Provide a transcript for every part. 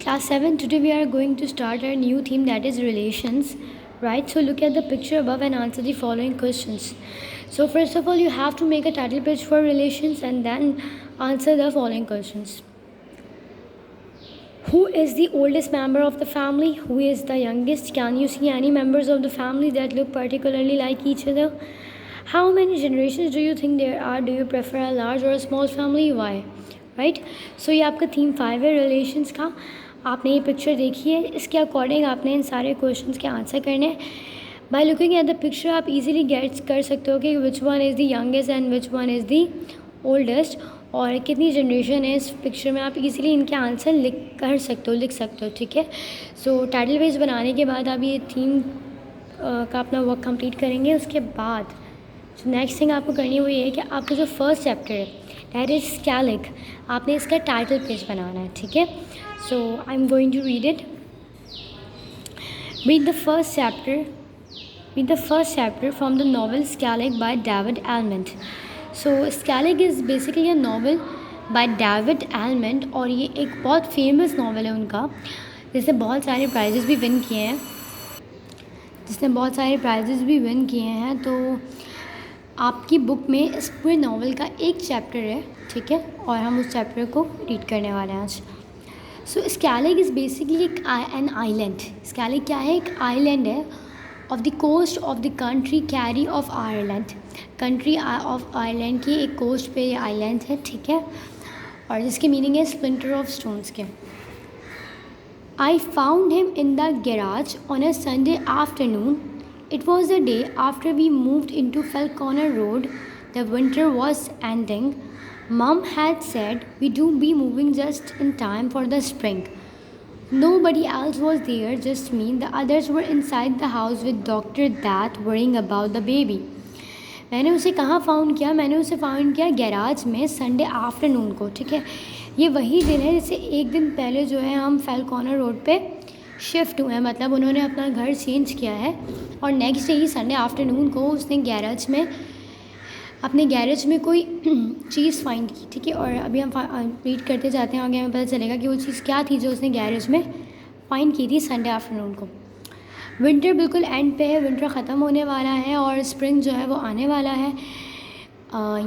Class 7, today we are going to start our new theme, that is relations, right? So look at the picture above and answer the following questions. So first of all, you have to make a title page for relations and then answer the following questions. Who is the oldest member of the family? Who is the youngest? Can you see any members of the family that look particularly like each other? How many generations do you think there are? Do you prefer a large or a small family? Why? Right so ये आपका theme 5 है relations का. आपने ये picture देखी है, इसके according आपने इन सारे क्वेश्चंस के आंसर करने हैं. By looking at the picture आप इजीली गेट कर सकते हो कि which one is the youngest and which one is the oldest और कितनी जनरेशन है इस पिक्चर में. आप इजीली इनके आंसर लिख सकते हो. ठीक है. सो टाइटल पेज बनाने के बाद आप ये थीम का अपना वर्क कंप्लीट करेंगे. उसके बाद जो नेक्स्ट थिंग आपको करनी है वो ये है कि आपका जो फर्स्ट चैप्टर है दैट इज़ स्कैलिक, आपने इसका टाइटल पेज बनाना है. ठीक है. So I am going to read it. Read the first chapter from the novel Skellig by David Almond. So Skellig is basically a novel by David Almond और ये एक बहुत फेमस नॉवल है उनका, जिसने बहुत सारे प्राइजेस भी विन किए हैं. तो आपकी बुक में इस पूरे नावल का एक चैप्टर है. ठीक है. और हम उस चैप्टर को रीड करने वाले हैं आज. So Skellig is basically an island. Skellig क्या है? एक आइलैंड है off the coast of the country Kerry of Ireland. Country of Ireland की एक कोस्ट पे ये आइलैंड है. ठीक है. और जिसके मीनिंग है स्प्लिंटर ऑफ स्टोन्स के. I found him in the garage on a Sunday afternoon. It was the day after we moved into Falconer Road. The winter was ending. Mom had said we'd be moving just in time for the spring. Nobody else was there, just me. The others were inside the house with Dr. That worrying about the baby. मैंने उसे कहाँ found किया? मैंने उसे found किया garage में Sunday afternoon को. ठीक है. ये वही दिन है जिससे एक दिन पहले जो है हम फैल्कोनर रोड पे शिफ्ट हुए हैं, मतलब उन्होंने अपना घर चेंज किया है और नेक्स्ट डे ही संडे आफ्टरनून को उसने अपने गैरेज में कोई चीज़ फाइंड की. ठीक है. और अभी हम रीड करते जाते हैं आगे, हमें पता चलेगा कि वो चीज़ क्या थी जो उसने गैरेज में फाइंड की थी संडे आफ्टरनून को. विंटर बिल्कुल एंड पे है. विंटर ख़त्म होने वाला है और स्प्रिंग जो है वो आने वाला है.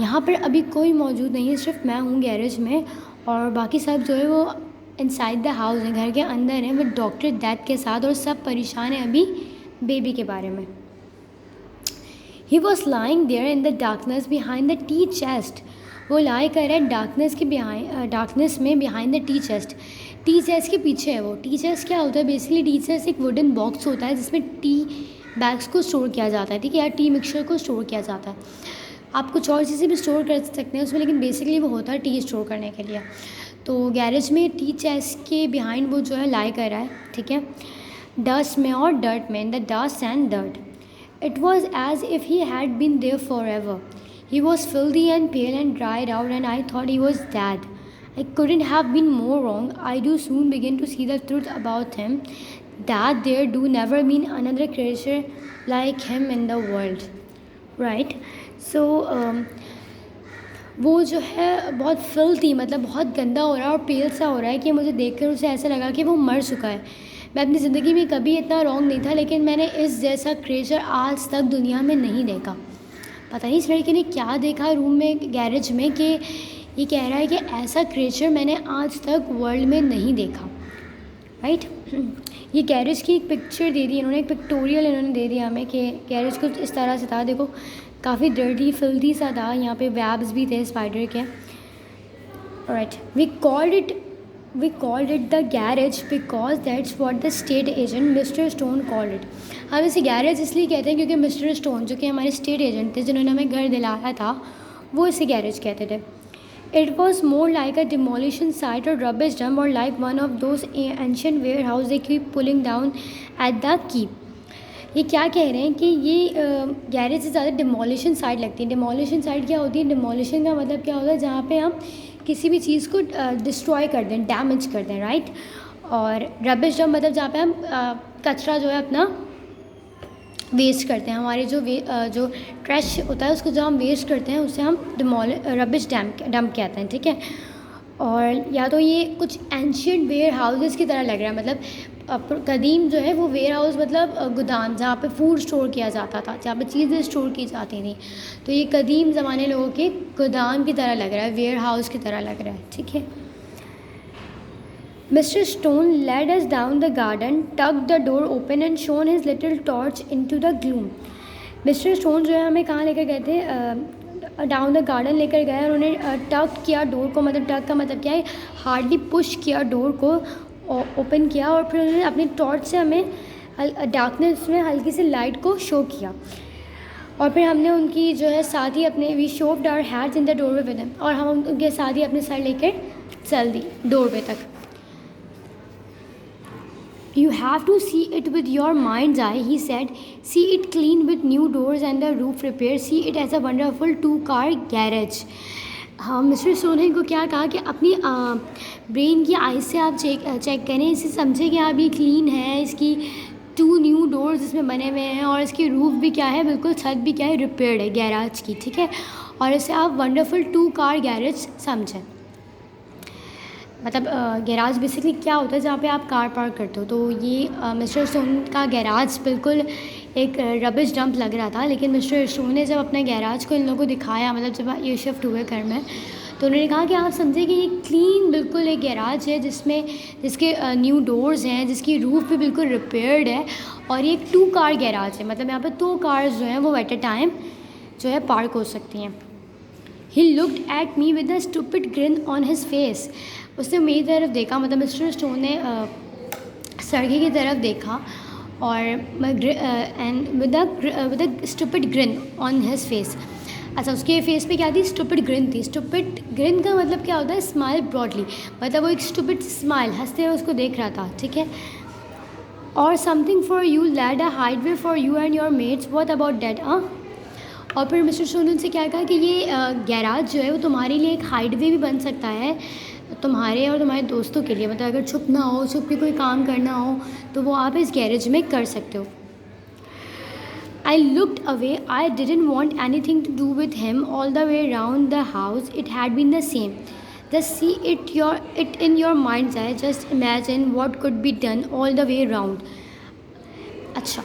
यहाँ पर अभी कोई मौजूद नहीं है, सिर्फ मैं हूँ गैरेज में और बाकी सब जो है वो इनसाइड द हाउस है, घर के अंदर है विद डॉक्टर दैट के साथ. और सब परेशान है अभी बेबी के बारे में. He was lying there in the darkness behind the tea chest. वो लाई कर रहा है डार्कनेस में behind the tea chest. Tea chest के पीछे है वो. टी चेस्ट क्या होता है? बेसिकली टी चेस्ट एक वुडन बॉक्स होता है जिसमें टी बैग्स को स्टोर किया जाता है. ठीक है. या टी मिक्सचर को स्टोर किया जाता है. आप कुछ और चीज़ें भी स्टोर कर सकते हैं उसमें, लेकिन बेसिकली वो होता है टी स्टोर करने के लिए. तो गैरेज में टी चेस्ट के बिहाइंड वो जो है लाई कर रहा है. ठीक है. डस्ट में और डर्ट में, in the dust and dirt. It was as if he had been there forever. He was filthy and pale and dried out and I thought he was dead. I couldn't have been more wrong. I do soon begin to see the truth about him, that there do never been another creature like him in the world. Right? So वो जो है बहुत filthy, मतलब बहुत गंदा हो रहा है और पेल सा हो रहा है कि मुझे देखकर उसे ऐसा लगा कि वो मर चुका है. मैं अपनी ज़िंदगी में कभी इतना रॉन्ग नहीं था, लेकिन मैंने इस जैसा क्रिएचर आज तक दुनिया में नहीं देखा. पता नहीं इस लड़के ने क्या देखा रूम में, गैरेज में, कि ये कह रहा है कि ऐसा क्रिएचर मैंने आज तक वर्ल्ड में नहीं देखा. राइट. ये गैरेज की एक पिक्चर दे दी इन्होंने, एक पिक्टोरियल इन्होंने दे दिया हमें कि गैरेज कुछ इस तरह से था. देखो काफ़ी डर्टी फिल्दी सा था. यहाँ पे वेब्स भी थे स्पाइडर के. Right. We called it the garage because that's what the state agent mister Stone called it. हम इसे गैरेज इसलिए कहते हैं क्योंकि मिस्टर स्टोन जो कि हमारे स्टेट एजेंट थे जिन्होंने हमें घर दिलाया था, वो इसे गैरेज कहते थे. It was more like a demolition site और रबिश डंप और like one of those ancient warehouse they keep pulling down at the keep. ये क्या कह रहे हैं कि ये गैरेज से ज़्यादा डिमोलिशन साइट लगती है. डिमोलिशन साइट क्या होती है? डिमोलिशन का मतलब क्या होता है? जहाँ पे हम किसी भी चीज़ को डिस्ट्रॉय कर दें, डैमेज कर दें. राइट. और रबिश डंप मतलब जहाँ पे हम कचरा जो है अपना वेस्ट करते हैं. हमारे जो ट्रैश होता है उसको जो हम वेस्ट करते हैं उसे हम रबिश डंप कहते हैं. ठीक है. और या तो ये कुछ एंशियंट वेयर हाउसेस की तरह लग रहा है, मतलब कदीम जो है वो वेयर हाउस मतलब गोदाम जहाँ पे फूड स्टोर किया जाता था, जहाँ पे चीज़ें स्टोर की जाती थी। तो ये कदीम ज़माने लोगों के गोदाम की तरह लग रहा है, वेयर हाउस की तरह लग रहा है, ठीक है। Mr. Stone led us down the garden, tucked the door open and shone his little torch into the gloom. Mister stone जो है हमें कहाँ लेकर गए थे, डाउन द गार्डन लेकर गए और उन्हें टक किया डोर को, मतलब टक का मतलब क्या है, हार्डली पुश किया डोर को, ओपन किया और फिर उन्होंने अपनी टॉर्च से हमें डार्कनेस में हल्की सी लाइट को शो किया। और फिर हमने उनकी जो है साथ ही अपने we shoved our hands in the doorway with them, और हम उनके साथ ही अपने सर लेकर चल दी डोरवे तक। You have to see it with your mind's eye, he said. See it clean with new doors and the roof repaired. See it as a wonderful two-car garage. हाँ, मिस्टर सोने को क्या कहा कि अपनी brain की आई से आप चेक करें, इसे समझें कि आप ये क्लीन है, इसकी 2 न्यू डोर्स इसमें बने हुए हैं और इसकी रूफ भी क्या है, बिल्कुल छत भी क्या है, रिपेयर्ड है गैराज की, ठीक है। और इसे आप वंडरफुल 2-कार गैरेज समझें। मतलब गैराज बेसिकली क्या होता है, जहाँ पे आप कार पार्क करते हो। तो ये मिस्टर स्टोन का गैराज बिल्कुल एक रबिश डंप लग रहा था, लेकिन मिस्टर स्टोन ने जब अपने गैराज को इन लोगों को दिखाया, मतलब जब ये शिफ्ट हुए घर में, तो उन्होंने कहा कि आप समझे कि ये क्लीन बिल्कुल एक गैराज है जिसके न्यू डोर्स हैं, जिसकी रूफ भी बिल्कुल रिपेयर्ड है, और ये एक 2-कार गैराज है, मतलब यहाँ पर 2 कार्स जो हैं वो एट अ टाइम जो है पार्क हो सकती हैं। He looked at me with a stupid grin on his face. उसने मेरी तरफ देखा, मतलब मिस्टर स्टोन ने सड़के की तरफ देखा और and with a stupid green on his face. अच्छा, उसके फेस पे क्या थी, स्टूपिड ग्रिन थी। स्टूपिड ग्रिन का मतलब क्या होता है, स्माइल ब्रॉडली, मतलब वो एक स्टूपिड स्माइल हंसते हुए उसको देख रहा था, ठीक है। और something for you lad a hideaway for you and your mates, what about that? और फिर मिस्टर सोनू से क्या कहा कि ये गैराज जो है वो तुम्हारे लिए एक हाइडवे भी बन सकता है, तुम्हारे और तुम्हारे दोस्तों के लिए, मतलब अगर छुप ना हो, छुप के कोई काम करना हो तो वो आप इस गैरेज में कर सकते हो। I looked away. I didn't want anything to do with him all the way around the house. It had been the same. Just see it in your mind's eye. Just imagine what could be done all the way around. अच्छा,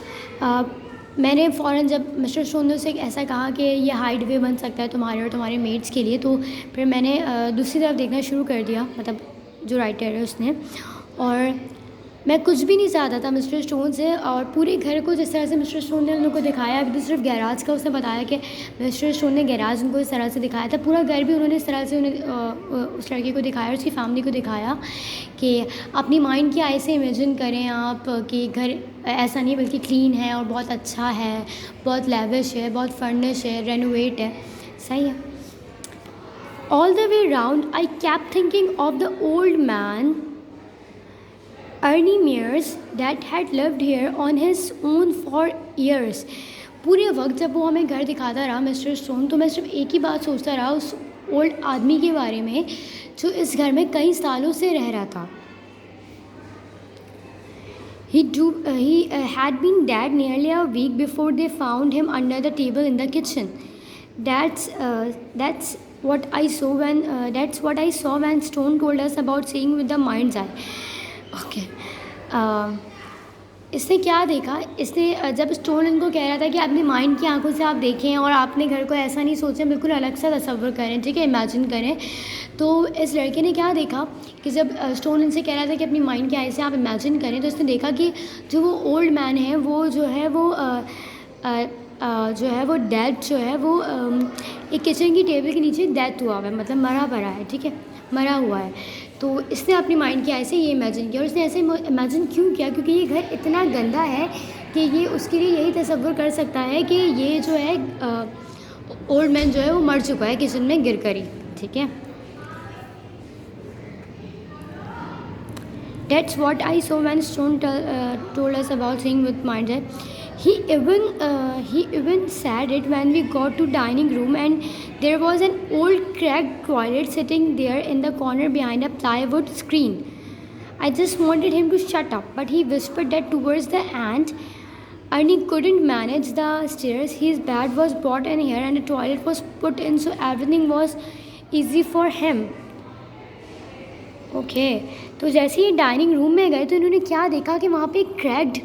मैंने फ़ौरन जब mister Sonu से ऐसा कहा कि ये हाइडवे बन सकता है तुम्हारे और तुम्हारे मेट्स के लिए, तो फिर मैंने दूसरी तरफ देखना शुरू कर दिया, मतलब जो राइटर है उसने। और मैं कुछ भी नहीं चाहता था मिस्टर स्टोन से, और पूरे घर को जिस तरह से मिस्टर स्टोन ने उन लोगों को दिखाया, अभी तो सिर्फ गैराज का उसने बताया कि मिस्टर स्टोन ने गैराज उनको इस तरह से दिखाया था, पूरा घर भी उन्होंने इस तरह से उन्हें उस लड़के को दिखाया, उसकी फैमिली को दिखाया कि अपनी माइंड की आई से इमेजिन करें आप कि घर ऐसा नहीं बल्कि क्लीन है और बहुत अच्छा है, बहुत लेविश है, बहुत फर्निश है, रेनोवेट है, सही है। All the way round I kept thinking of the old man Ernie Mears that had lived here on his own for years. पूरे वक्त जब वो हमें घर दिखाता रहा मिस्टर स्टोन, तो मैं सिर्फ एक ही बात सोचता रहा उस ओल्ड आदमी के बारे में जो इस घर में कई सालों से रह रहा था। He had been dead nearly a week before they found him under the table in the kitchen. That's what I saw when Stone told us about seeing with the mind's eye. Okay, इसने क्या देखा, इसने जब stone इनको कह रहा था कि अपनी माइंड की आंखों से आप देखें और आपने घर को ऐसा नहीं सोचें, बिल्कुल अलग सा तस्वर करें, ठीक है, इमेजिन करें, तो इस लड़के ने क्या देखा कि जब स्टोन इनसे कह रहा था कि अपनी माइंड की आई से आप इमेजिन करें, तो इसने देखा कि जो वो ओल्ड मैन है वो जो है वो डेथ जो है वो एक किचन की टेबल के नीचे डेथ हुआ है, मतलब मरा पड़ा है, ठीक है, मरा हुआ है। तो इसने अपनी माइंड की आई से ये इमेजिन किया, और इसने ऐसे इमेजिन क्यों किया, क्योंकि ये घर इतना गंदा है कि ये उसके लिए यही तसव्वुर कर सकता है कि ये जो है ओल्ड मैन जो है वो मर चुका है किचन में गिर कर ही, ठीक है। That's what I saw when Stone told us about seeing with mind's eye. He even said it when we got to dining room and there was an old cracked toilet sitting there in the corner behind a plywood screen. I just wanted him to shut up, but he whispered that towards the end Ernie couldn't manage the stairs. His bed was brought in here and a toilet was put in, so everything was easy for him. Okay. तो जैसे ही dining room में गए तो इन्होंने क्या देखा कि वहाँ पे एक क्रैक्ड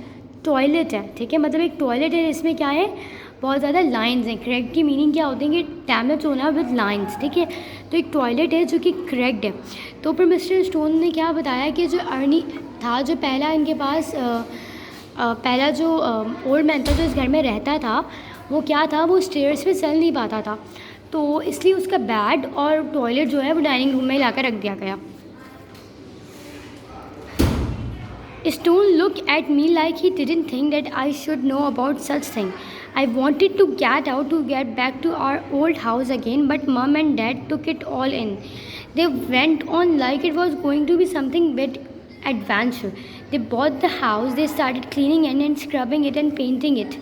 टॉयलेट है, ठीक है, मतलब एक टॉयलेट है जिसमें क्या है, बहुत ज़्यादा लाइंस हैं। क्रैक्ड की मीनिंग क्या होती है कि डैमेज होना विद लाइंस, ठीक है। तो एक टॉयलेट है जो कि क्रैक्ड है। तो फिर मिस्टर स्टोन ने क्या बताया कि जो अर्नी था, जो पहला इनके पास पहला जो ओल्ड मैन था जो इस घर में रहता था, वो क्या था, वो स्टेयर्स पे चल नहीं पाता था, तो इसलिए उसका बेड और टॉयलेट जो है वो डाइनिंग रूम में लाकर रख दिया गया। Stone looked at me like he didn't think that I should know about such thing. I wanted to get out to get back to our old house again, but Mom and Dad took it all in. They went on like it was going to be something big adventure. They bought the house, they started cleaning it and scrubbing it and painting it.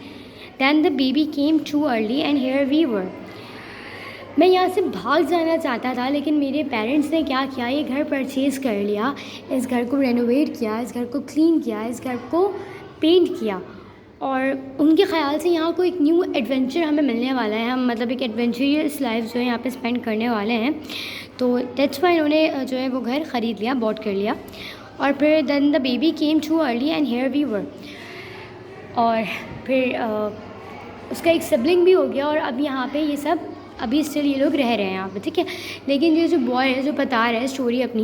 Then the baby came too early and here we were. मैं यहाँ से भाग जाना चाहता था, लेकिन मेरे parents ने क्या किया, ये घर परचेज़ कर लिया, इस घर को रेनोवेट किया, इस घर को क्लीन किया, इस घर को पेंट किया, और उनके ख़्याल से यहाँ को एक न्यू एडवेंचर हमें मिलने वाला है, हम मतलब एक एडवेंचरस लाइफ जो है यहाँ पे स्पेंड करने वाले हैं। तो दैट्स वाई इन्होंने जो है वो घर ख़रीद लिया, बॉट कर लिया। और फिर then the baby came too early and here we were, और फिर उसका एक सिबलिंग भी हो गया, और अब यहाँ पे ये सब अभी स्टिल ये लोग रह रहे हैं यहाँ पे, ठीक है। लेकिन ये जो बॉय है जो बता रहा है स्टोरी अपनी,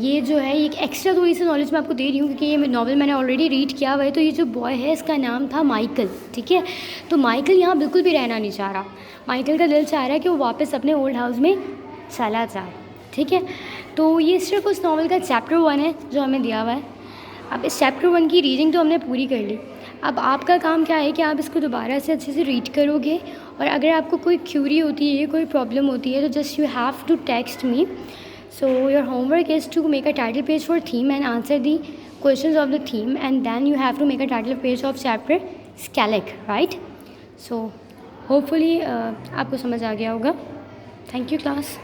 ये जो है एक एक्स्ट्रा थोड़ी सी नॉलेज मैं आपको दे रही हूँ क्योंकि ये नॉवल मैंने ऑलरेडी रीड किया हुआ है। तो ये जो बॉय है इसका नाम था माइकल, ठीक है। तो माइकल यहाँ बिल्कुल भी रहना नहीं चाह रहा, माइकल का दिल चाह रहा है कि वो वापस अपने ओल्ड हाउस में चला जाए, ठीक है। तो ये सिर्फ उस नॉवल का चैप्टर 1 है जो हमें दिया हुआ है। अब इस चैप्टर 1 की रीडिंग तो हमने पूरी कर ली, अब आपका काम क्या है कि आप इसको दोबारा से अच्छे से रीड करोगे, और अगर आपको कोई क्यूरी होती है, कोई प्रॉब्लम होती है, तो just you have to text me. So your homework is to make a title page for theme and answer the questions of the theme, and then you have to make a title page of chapter Skellig, right. So hopefully आपको समझ आ गया होगा। Thank you class.